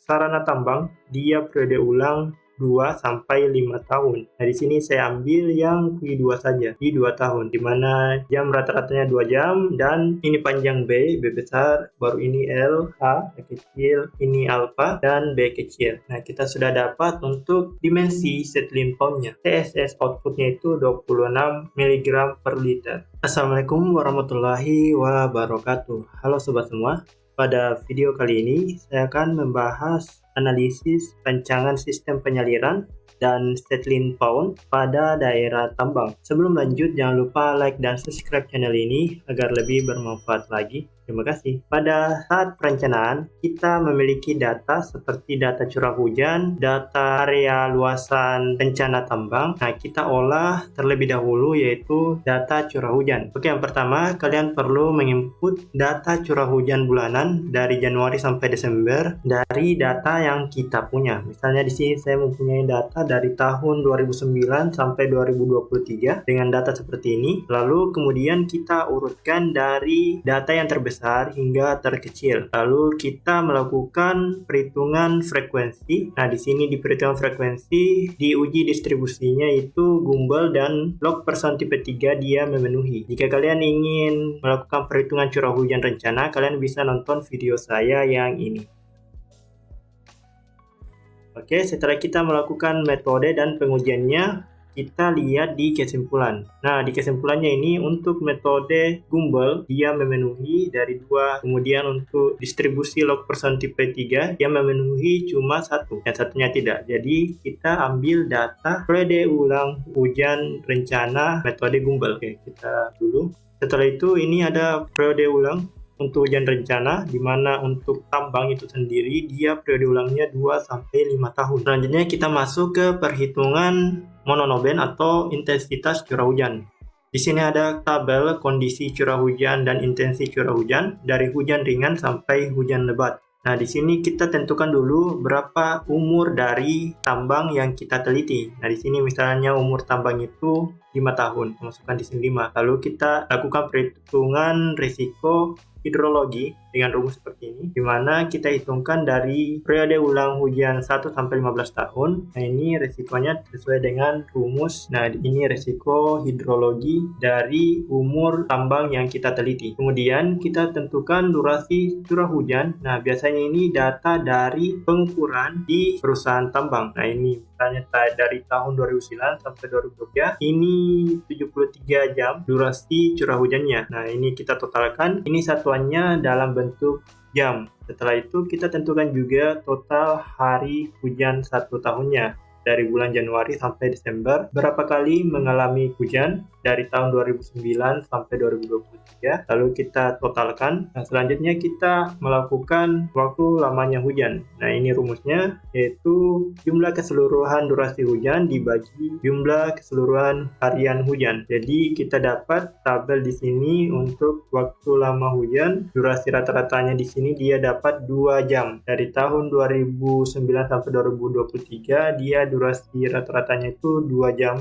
sarana tambang, dia periode ulang 2-5 tahun. Nah, di sini saya ambil yang Q2 saja, di 2 tahun, di mana jam rata-ratanya 2 jam, dan ini panjang B besar, baru ini L, H kecil, ini alpha, dan B kecil. Nah, kita sudah dapat untuk dimensi settling pound-nya. TSS outputnya itu 26 mg per liter. Assalamualaikum warahmatullahi wabarakatuh. Halo sobat semua. Pada video kali ini, saya akan membahas analisis rancangan sistem penyaliran dan settling pound pada daerah tambang. Sebelum lanjut, jangan lupa like dan subscribe channel ini agar lebih bermanfaat lagi. Terima kasih. Pada saat perencanaan, kita memiliki data seperti data curah hujan, data area luasan rencana tambang. Nah, kita olah terlebih dahulu yaitu data curah hujan. Oke, yang pertama, kalian perlu menginput data curah hujan bulanan dari Januari sampai Desember dari data yang kita punya. Misalnya di sini saya mempunyai data dari tahun 2009 sampai 2023 dengan data seperti ini. Lalu kemudian kita urutkan dari data yang terbesar hingga terkecil. Lalu kita melakukan perhitungan frekuensi. Nah, di sini di perhitungan frekuensi diuji distribusinya itu gumbal dan log per cm 3 dia memenuhi. Jika kalian ingin melakukan perhitungan curah hujan rencana, kalian bisa nonton video saya yang ini. Oke, setelah kita melakukan metode dan pengujiannya, kita lihat di kesimpulan. Nah, di kesimpulannya ini untuk metode gumbal dia memenuhi dari 2, kemudian untuk distribusi log per cm 3 dia memenuhi cuma 1, yang satunya tidak. Jadi kita ambil data periode ulang hujan rencana metode gumbal. Oke, kita dulu. Setelah itu ini ada periode ulang untuk hujan rencana, di mana untuk tambang itu sendiri dia periode ulangnya 2-5 tahun. Selanjutnya kita masuk ke perhitungan mononoben atau intensitas curah hujan. Di sini ada tabel kondisi curah hujan dan intensi curah hujan dari hujan ringan sampai hujan lebat. Nah, di sini kita tentukan dulu berapa umur dari tambang yang kita teliti. Nah, di sini misalnya umur tambang itu 5 tahun, masukkan di sini 5. Lalu kita lakukan perhitungan risiko hidrologi dengan rumus seperti ini, di mana kita hitungkan dari periode ulang hujan 1-15 tahun. Nah, ini resikonya sesuai dengan rumus. Nah, ini resiko hidrologi dari umur tambang yang kita teliti. Kemudian kita tentukan durasi curah hujan. Nah, biasanya ini data dari pengukuran di perusahaan tambang. Nah, ini misalnya dari tahun 2009 sampai 2023, ini 73 jam durasi curah hujannya. Nah, ini kita totalkan. Ini satuannya dalam bentuk jam. Setelah itu kita tentukan juga total hari hujan 1 tahunnya dari bulan Januari sampai Desember, berapa kali mengalami hujan dari tahun 2009 sampai 2023, lalu kita totalkan. Nah, selanjutnya kita melakukan waktu lamanya hujan. Nah, ini rumusnya yaitu jumlah keseluruhan durasi hujan dibagi jumlah keseluruhan harian hujan. Jadi kita dapat tabel di sini untuk waktu lama hujan, durasi rata-ratanya di sini dia dapat 2 jam. Dari tahun 2009 sampai 2023 dia durasi rata-ratanya itu 2 jam.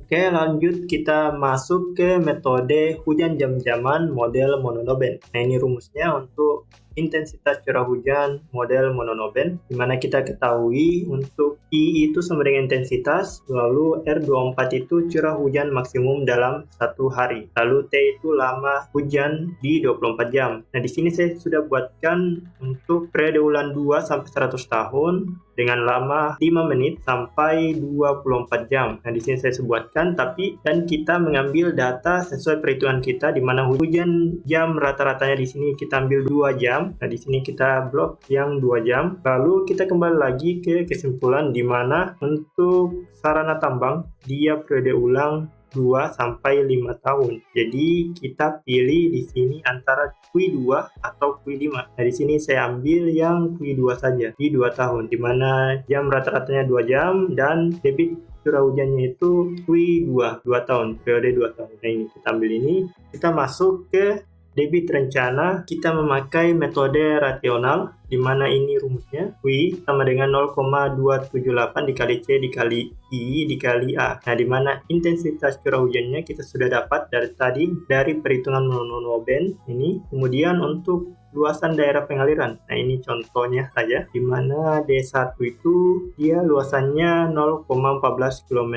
Oke, lanjut kita masuk ke metode hujan jam-jaman model mononoben. Nah, ini rumusnya untuk intensitas curah hujan model mononoben, di mana kita ketahui untuk I itu sama dengan intensitas, lalu R24 itu curah hujan maksimum dalam 1 hari, lalu T itu lama hujan di 24 jam. Nah, di sini saya sudah buatkan untuk periode ulang 2-100 tahun dengan lama 5 menit sampai 24 jam. Nah, di sini saya sebutkan, dan kita mengambil data sesuai perhitungan kita, di mana hujan jam rata-ratanya di sini kita ambil 2 jam. Nah, di sini kita blok yang 2 jam. Lalu kita kembali lagi ke kesimpulan, di mana untuk sarana tambang dia periode ulang 2-5 tahun. Jadi kita pilih di sini antara Q2 atau Q5. Nah, di sini saya ambil yang Q2 saja di 2 tahun, di mana jam rata-ratanya 2 jam dan debit curah hujannya itu Q2 2 tahun, periode 2 tahun. Nah, ini kita ambil ini, kita masuk ke debit rencana. Kita memakai metode rasional, di mana ini rumusnya Q sama dengan 0,278 dikali C dikali I dikali A. Nah, di mana intensitas curah hujannya kita sudah dapat dari tadi dari perhitungan mononoben ini. Kemudian untuk luasan daerah pengaliran. Nah, ini contohnya saja, di mana D1 itu dia luasannya 0,14 km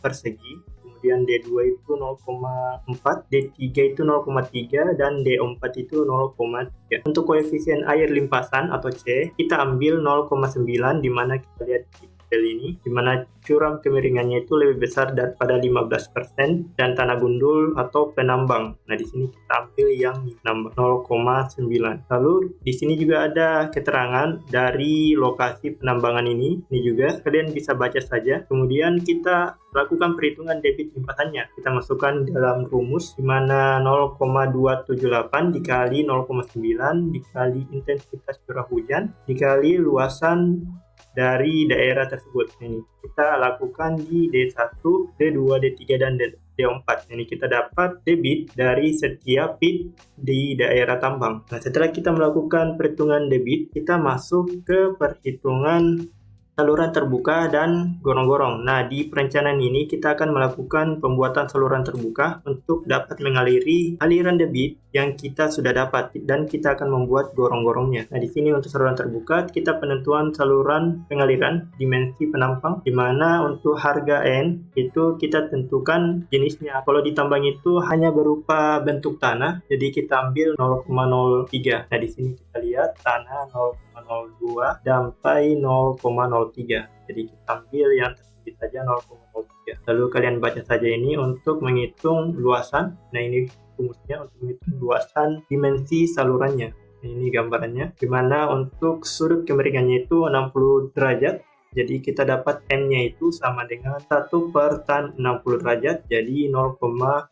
persegi, kemudian D2 itu 0,4, D3 itu 0,3, dan D4 itu 0,3. Untuk koefisien air limpasan atau C, kita ambil 0,9, di mana kita lihat di tabel ini, di mana curam kemiringannya itu lebih besar daripada 15% dan tanah gundul atau penambang. Nah, di sini kita ambil yang penambang 0,9. Lalu di sini juga ada keterangan dari lokasi penambangan ini juga kalian bisa baca saja. Kemudian kita lakukan perhitungan debit limpasannya. Kita masukkan dalam rumus, di mana 0,278 dikali 0,9 dikali intensitas curah hujan dikali luasan dari daerah tersebut. Ini kita lakukan di D1, D2, D3, dan D4. Ini kita dapat debit dari setiap pit di daerah tambang. Nah, setelah kita melakukan perhitungan debit, kita masuk ke perhitungan saluran terbuka dan gorong-gorong. Nah, di perencanaan ini kita akan melakukan pembuatan saluran terbuka untuk dapat mengaliri aliran debit yang kita sudah dapat, dan kita akan membuat gorong-gorongnya. Nah, di sini untuk saluran terbuka kita penentuan saluran pengaliran dimensi penampang, di mana untuk harga N itu kita tentukan jenisnya. Kalau di tambang itu hanya berupa bentuk tanah, jadi kita ambil 0,03. Nah, di sini kita lihat tanah 0,02 sampai 0,03. Jadi kita ambil yang tertinggi saja 0,03. Lalu kalian baca saja ini untuk menghitung luasan. Nah, ini rumusnya untuk menghitung luasan dimensi salurannya. Nah, ini gambarannya. Dimana untuk sudut kemiringannya itu 60 derajat. Jadi kita dapat M-nya itu sama dengan 1 per tan 60 derajat, jadi 0,58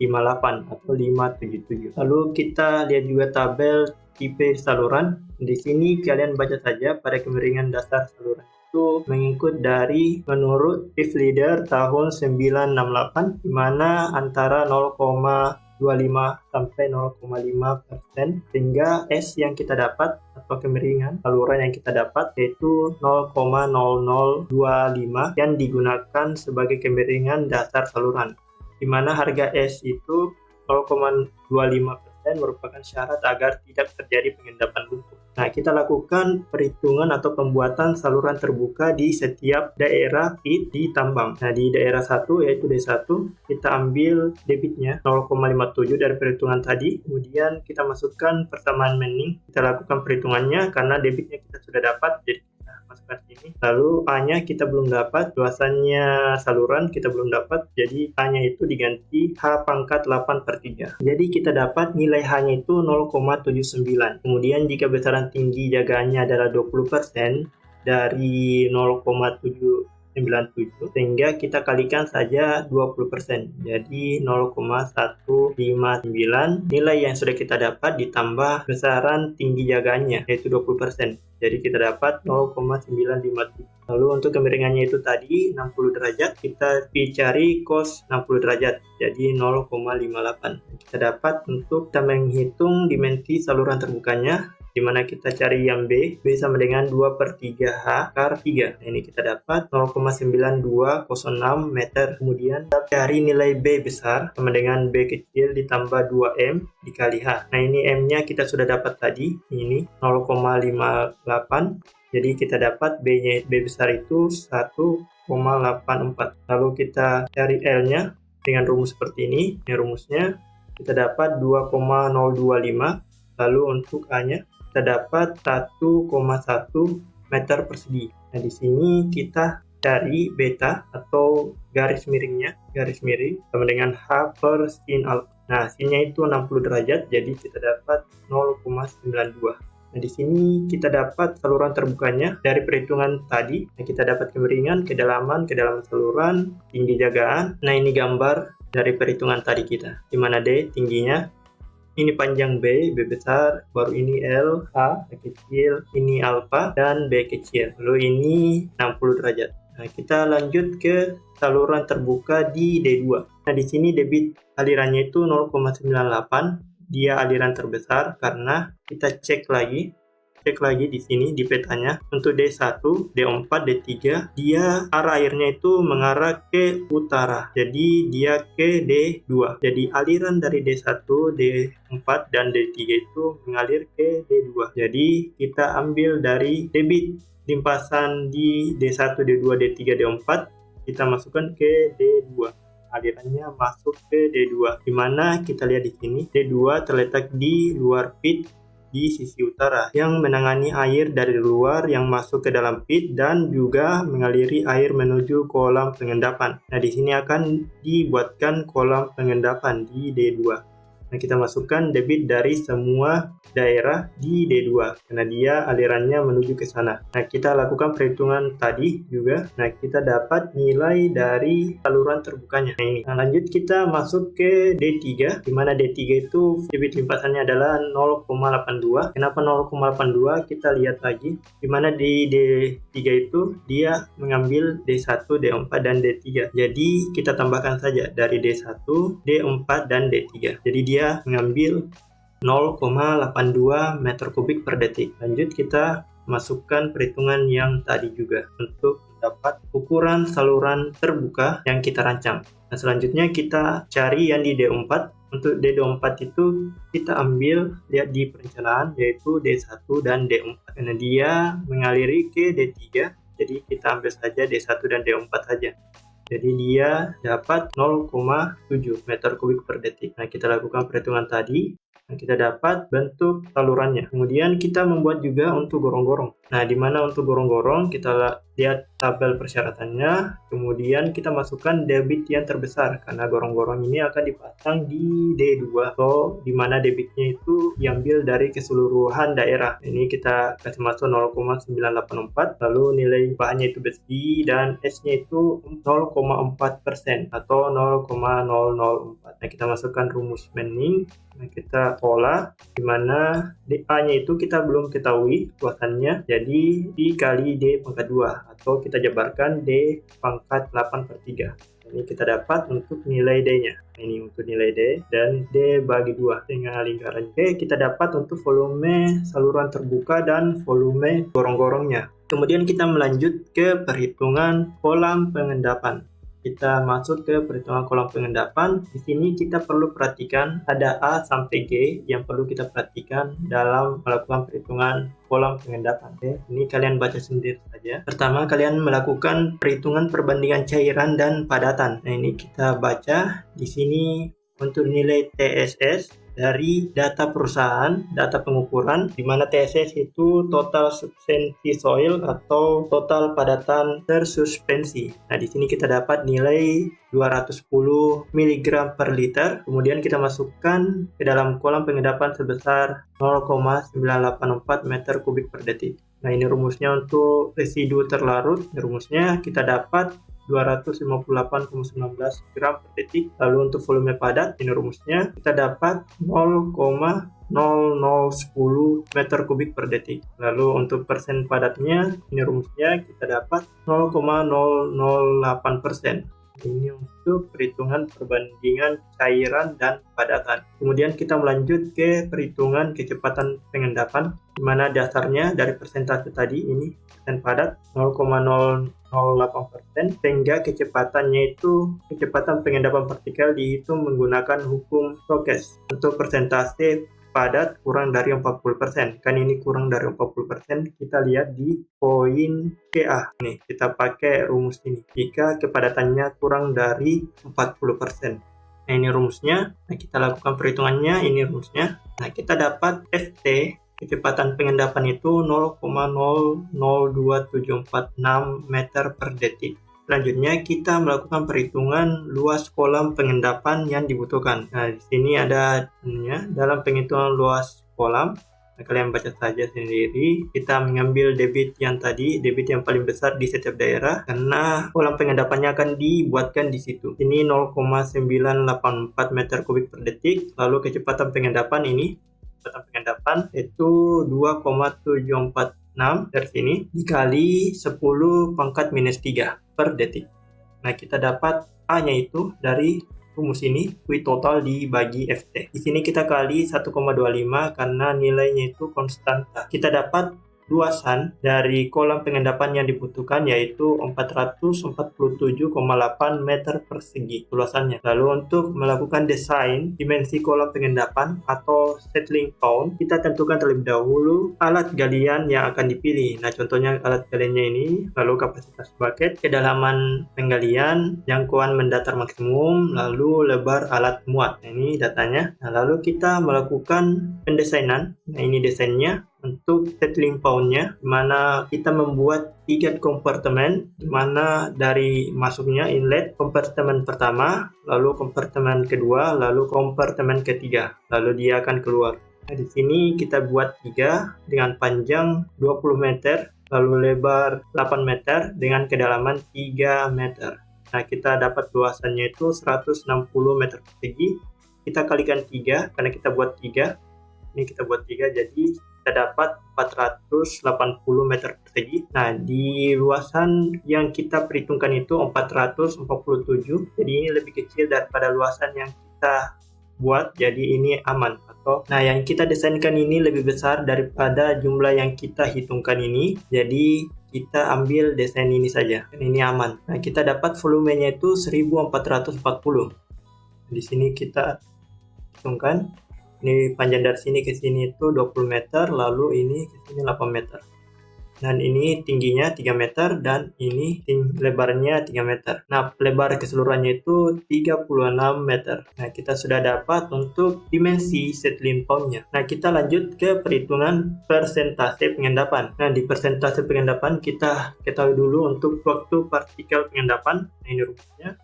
atau 577. Lalu kita lihat juga tabel tipe saluran. Di sini kalian baca saja pada kemiringan dasar saluran itu mengikut dari menurut Fifth Leader tahun 968, di mana antara 0,25 sampai 0,5%, sehingga S yang kita dapat atau kemiringan saluran yang kita dapat yaitu 0,0025 yang digunakan sebagai kemiringan dasar saluran, di mana harga S itu 0,25% merupakan syarat agar tidak terjadi pengendapan lumpur. Nah, kita lakukan perhitungan atau pembuatan saluran terbuka di setiap daerah pit di tambang. Nah, di daerah 1 yaitu D1, kita ambil debitnya 0,57 dari perhitungan tadi. Kemudian kita masukkan persamaan Manning. Kita lakukan perhitungannya karena debitnya kita sudah dapat, jadi kita masukkan sini. Lalu A-nya kita belum dapat, luasannya saluran kita belum dapat, jadi A-nya itu diganti H pangkat 8/3. Jadi kita dapat nilai H-nya itu 0,79. Kemudian jika besaran tinggi jagaannya adalah 20% dari 0,797, sehingga kita kalikan saja 20%, jadi 0,159 nilai yang sudah kita dapat ditambah besaran tinggi jagaannya yaitu 20%, jadi kita dapat 0,957. Lalu untuk kemiringannya itu tadi 60 derajat, kita cari cos 60 derajat, jadi 0,58. Kita dapat untuk kita menghitung dimensi saluran terbukanya, di mana kita cari yang B sama dengan 2/3H akar 3. Nah, ini kita dapat 0,9206 meter. Kemudian kita cari nilai B besar sama dengan B kecil ditambah 2M dikali H. Nah, ini M-nya kita sudah dapat tadi, ini 0,58. Jadi kita dapat B besar itu 1,84. Lalu kita cari L-nya dengan rumus seperti ini. Ini rumusnya kita dapat 2,025. Lalu untuk A-nya kita dapat 1,1 meter persegi. Nah, di sini kita cari beta atau garis miring sama dengan H per sin alfa. Nah, sinnya itu 60 derajat, jadi kita dapat 0,92. Nah, di sini kita dapat saluran terbukanya dari perhitungan tadi. Nah, kita dapat kemiringan, kedalaman saluran, tinggi jagaan. Nah, ini gambar dari perhitungan tadi kita, di mana D tingginya, ini panjang B besar, baru ini L, H kecil, ini alfa, dan B kecil. Lalu ini 60 derajat. Nah, kita lanjut ke saluran terbuka di D2. Nah, di sini debit alirannya itu 0,98. Dia aliran terbesar karena kita cek cek lagi di sini di petanya. Untuk D1, D4, D3, dia arah airnya itu mengarah ke utara. Jadi dia ke D2. Jadi aliran dari D1, D4, dan D3 itu mengalir ke D2. Jadi kita ambil dari debit limpasan di D1, D2, D3, D4, kita masukkan ke D2. Alirannya masuk ke D2, di mana kita lihat di sini D2 terletak di luar pit di sisi utara yang menangani air dari luar yang masuk ke dalam pit dan juga mengaliri air menuju kolam pengendapan. Nah, di sini akan dibuatkan kolam pengendapan di D2. Nah, kita masukkan debit dari semua daerah di D2 karena dia alirannya menuju ke sana. Nah, kita lakukan perhitungan tadi juga. Nah, kita dapat nilai dari saluran terbukanya. Nah, ini. Nah, lanjut kita masuk ke D3, di mana D3 itu debit limpasannya adalah 0,82. Kenapa 0,82? Kita lihat lagi. Di mana di D3 itu dia mengambil D1, D4, dan D3. Jadi, kita tambahkan saja dari D1, D4, dan D3. Jadi, dia mengambil 0,82 meter kubik per detik. Lanjut kita masukkan perhitungan yang tadi juga untuk mendapat ukuran saluran terbuka yang kita rancang. Nah, selanjutnya kita cari yang di D4. Untuk D4 itu kita ambil lihat di perencanaan yaitu D1 dan D4 karena dia mengaliri ke D3. Jadi kita ambil saja D1 dan D4 saja. Jadi dia dapat 0,7 meter kubik per detik. Nah, kita lakukan perhitungan tadi. Nah, kita dapat bentuk salurannya. Kemudian kita membuat juga untuk gorong-gorong. Nah, di mana untuk gorong-gorong kita lihat tabel persyaratannya. Kemudian kita masukkan debit yang terbesar karena gorong-gorong ini akan dipasang di D2 atau di mana debitnya itu diambil dari keseluruhan daerah. Ini kita kasih masuk 0,984. Lalu nilai bahannya itu besi dan S-nya itu 0,4% atau 0,004. Nah, kita masukkan rumus Manning. Nah, kita olah di mana DA-nya itu kita belum ketahui luasannya. Jadi dikali D pangkat 2 atau kita jabarkan D pangkat 8/3. Ini kita dapat untuk nilai D-nya. Ini untuk nilai D dan D bagi 2 dengan lingkaran. Oke, kita dapat untuk volume saluran terbuka dan volume gorong-gorongnya. Kemudian kita melanjut ke perhitungan kolam pengendapan. Kita masuk ke perhitungan kolam pengendapan. Di sini kita perlu perhatikan ada A sampai G yang perlu kita perhatikan dalam melakukan perhitungan kolam pengendapan. Oke, ini kalian baca sendiri saja. Pertama, kalian melakukan perhitungan perbandingan cairan dan padatan. Nah, ini kita baca di sini untuk nilai TSS dari data perusahaan, data pengukuran, di mana TSS itu total suspensi soil atau total padatan tersuspensi. Nah, di sini kita dapat nilai 210 mg per liter. Kemudian kita masukkan ke dalam kolam pengendapan sebesar 0,984 meter kubik per detik. Nah, ini rumusnya untuk residu terlarut. Rumusnya kita dapat 258,19 gram per detik. Lalu untuk volume padat, ini rumusnya kita dapat 0,0010 meter kubik per detik. Lalu untuk persen padatnya, ini rumusnya kita dapat 0,008%. Ini untuk perhitungan perbandingan cairan dan padatan. Kemudian kita melanjut ke perhitungan kecepatan pengendapan, di mana dasarnya dari persentase tadi ini persen padat 0,008%, sehingga kecepatannya itu kecepatan pengendapan partikel dihitung menggunakan hukum Stokes. Untuk persentase padat kurang dari 40%. Kan ini kurang dari 40%, kita lihat di poin KA. Nih, kita pakai rumus ini. Jika kepadatannya kurang dari 40%. Nah, ini rumusnya. Nah, kita lakukan perhitungannya, ini rumusnya. Nah, kita dapat FT, kecepatan pengendapan itu 0,002746 meter per detik. Selanjutnya kita melakukan perhitungan luas kolam pengendapan yang dibutuhkan. Nah, di sini ada dalam penghitungan luas kolam. Nah, kalian baca saja sendiri. Kita mengambil debit yang tadi, debit yang paling besar di setiap daerah, karena kolam pengendapannya akan dibuatkan di situ. Ini 0,984 meter kubik per detik. Lalu kecepatan pengendapan ini, kecepatan pengendapan itu 2,746 dari sini dikali 10 pangkat minus 3 per detik. Nah, kita dapat A-nya itu dari rumus ini, V total dibagi FT. Di sini kita kali 1,25 karena nilainya itu konstanta. Kita dapat luasan dari kolam pengendapan yang dibutuhkan yaitu 447,8 meter persegi luasannya. Lalu untuk melakukan desain dimensi kolam pengendapan atau settling pond, kita tentukan terlebih dahulu alat galian yang akan dipilih. Nah, contohnya alat galiannya ini, lalu kapasitas bucket, kedalaman penggalian, jangkauan mendatar maksimum, lalu lebar alat muat. Nah, ini datanya. Nah, lalu kita melakukan pendesainan. Nah, ini desainnya. Untuk settling pond-nya, di mana kita membuat 3 kompartemen, di mana dari masuknya inlet kompartemen pertama, lalu kompartemen kedua, lalu kompartemen ketiga, lalu dia akan keluar. Nah, di sini kita buat 3 dengan panjang 20 meter, lalu lebar 8 meter dengan kedalaman 3 meter. Nah, kita dapat luasannya itu 160 meter persegi. Kita kalikan 3 karena kita buat 3. Ini kita buat 3, jadi kita dapat 480 meter persegi. Nah, di luasan yang kita perhitungkan itu 447, jadi ini lebih kecil daripada luasan yang kita buat, jadi ini aman. Nah, yang kita desainkan ini lebih besar daripada jumlah yang kita hitungkan ini, jadi kita ambil desain ini saja, dan ini aman. Nah, kita dapat volumenya itu 1440. Di sini kita hitungkan. Ini panjang dari sini ke sini itu 20 meter, lalu ini ke sini 8 meter. Dan ini tingginya 3 meter, dan ini lebarnya 3 meter. Nah, lebar keseluruhannya itu 36 meter. Nah, kita sudah dapat untuk dimensi settling pond-nya. Nah, kita lanjut ke perhitungan persentase pengendapan. Nah, di persentase pengendapan kita ketahui dulu untuk waktu partikel pengendapan. Nah, ini rumusnya,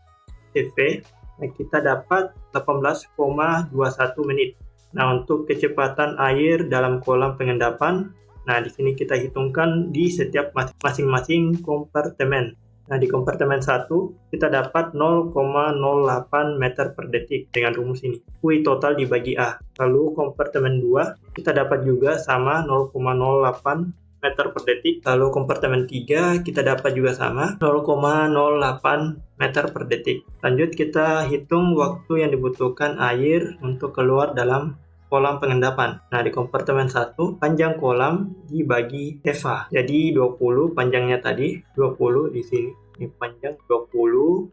CV. Nah, kita dapat 18,21 menit. Nah, untuk kecepatan air dalam kolam pengendapan, nah di sini kita hitungkan di setiap masing-masing kompartemen. Nah, di kompartemen 1 kita dapat 0,08 meter per detik dengan rumus ini. V total dibagi A. Lalu kompartemen 2 kita dapat juga sama 0,08 meter per detik. Lalu kompartemen 3 kita dapat juga sama 0,08 meter per detik. Lanjut kita hitung waktu yang dibutuhkan air untuk keluar dalam kolam pengendapan. Nah, di kompartemen 1 panjang kolam dibagi FH. Jadi 20 panjangnya tadi, 20 di sini. Ini panjang 20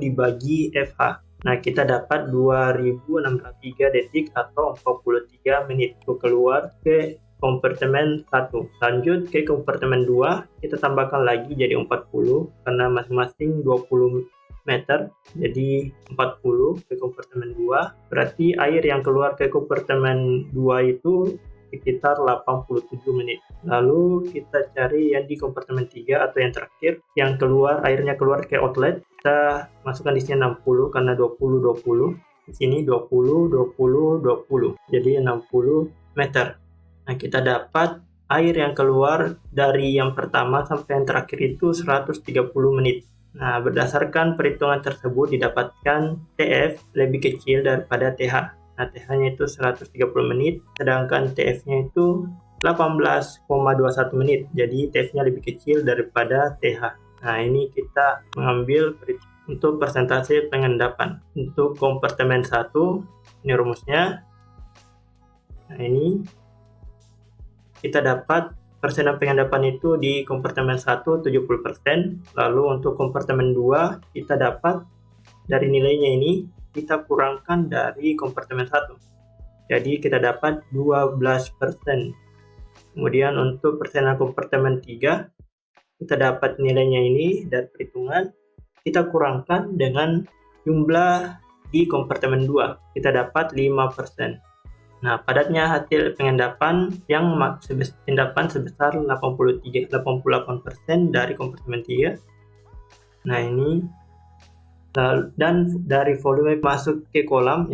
dibagi FH. Nah, kita dapat 2603 detik atau 43 menit untuk keluar ke kompartemen 1. Lanjut ke kompartemen 2, kita tambahkan lagi jadi 40 karena masing-masing 20 meter, jadi 40 ke kompartemen 2. Berarti air yang keluar ke kompartemen 2 itu sekitar 87 menit. Lalu kita cari yang di kompartemen 3 atau yang terakhir, yang airnya keluar ke outlet. Kita masukkan di sini 60 karena 20. Di sini 20. Jadi 60 meter. Nah, kita dapat air yang keluar dari yang pertama sampai yang terakhir itu 130 menit. Nah, berdasarkan perhitungan tersebut didapatkan TF lebih kecil daripada TH. Nah, TH-nya itu 130 menit, sedangkan TF-nya itu 18,21 menit. Jadi, TF-nya lebih kecil daripada TH. Nah, ini kita mengambil untuk persentase pengendapan. Untuk kompartemen 1, ini rumusnya. Nah, ini kita dapat persenan pengendapan itu di kompartemen 1 70%, lalu untuk kompartemen 2 kita dapat dari nilainya ini kita kurangkan dari kompartemen 1. Jadi kita dapat 12%. Kemudian untuk persenan kompartemen 3 kita dapat nilainya ini dari perhitungan, kita kurangkan dengan jumlah di kompartemen 2. Kita dapat 5%. Nah, padatnya hasil pengendapan yang sebesar 88% dari kompartemen 3. Nah, ini dan dari volume masuk ke kolam,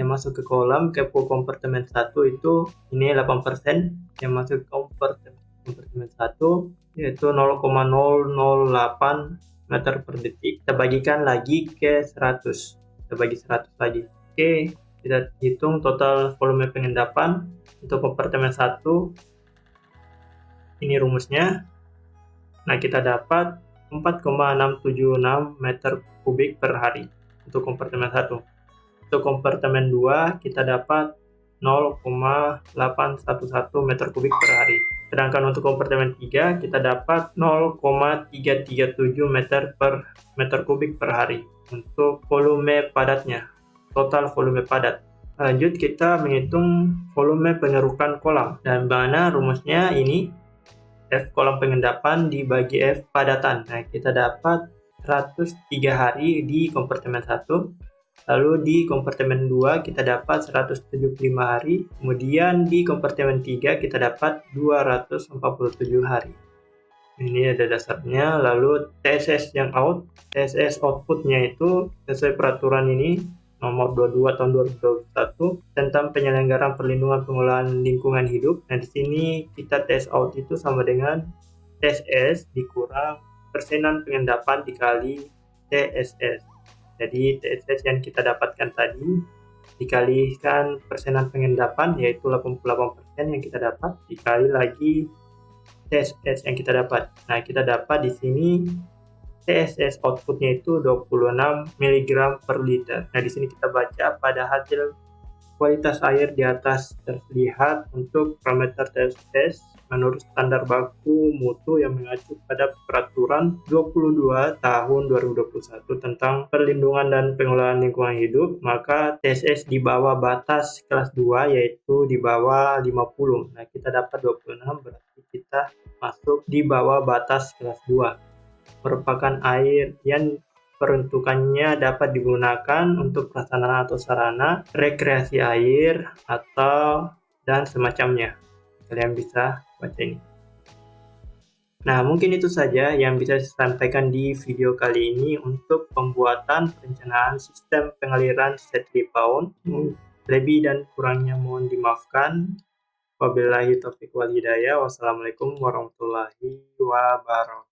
ke kompartemen 1 itu ini 8%, yang masuk ke kompartemen 1 yaitu 0,008 meter per detik. Kita bagikan lagi ke 100. Kita bagi 100 lagi. Oke. Kita hitung total volume pengendapan untuk kompartemen 1. Ini rumusnya. Nah, kita dapat 4,676 meter kubik per hari. untuk kompartemen 1. Untuk kompartemen 2 kita dapat 0,811 meter kubik per hari. Sedangkan untuk kompartemen 3 kita dapat 0,337 meter kubik per hari untuk volume padatnya, total volume padat. Lanjut kita menghitung volume pengerukan kolam, dan mana rumusnya ini F kolam pengendapan dibagi F padatan. Nah, kita dapat 103 hari di kompartemen 1. Lalu di kompartemen 2 kita dapat 175 hari, kemudian di kompartemen 3 kita dapat 247 hari. Ini ada dasarnya. Lalu TSS yang TSS outputnya itu sesuai peraturan ini nomor 22 tahun 2021 tentang penyelenggaraan perlindungan pengelolaan lingkungan hidup. Nah, di sini kita tes out itu sama dengan TSS dikurang persenan pengendapan dikali TSS. Jadi TSS yang kita dapatkan tadi dikalikan persenan pengendapan, yaitu 88% yang kita dapat, dikali lagi TSS yang kita dapat. Nah, kita dapat di sini TSS outputnya itu 26 mg per liter. Nah, di sini kita baca pada hasil kualitas air di atas terlihat untuk parameter TSS menurut standar baku mutu yang mengacu pada peraturan 22 tahun 2021 tentang perlindungan dan pengelolaan lingkungan hidup, maka TSS di bawah batas kelas 2 yaitu di bawah 50. Nah, kita dapat 26, berarti kita masuk di bawah batas kelas 2. Merupakan air yang peruntukannya dapat digunakan untuk prasarana atau sarana rekreasi air atau dan semacamnya. Kalian bisa baca ini. Nah, mungkin itu saja yang bisa saya sampaikan di video kali ini untuk pembuatan perencanaan sistem pengaliran settling pound. Lebih dan kurangnya mohon dimaafkan. Wabillahi taufiq wal hidayah. Wassalamualaikum warahmatullahi wabarakatuh.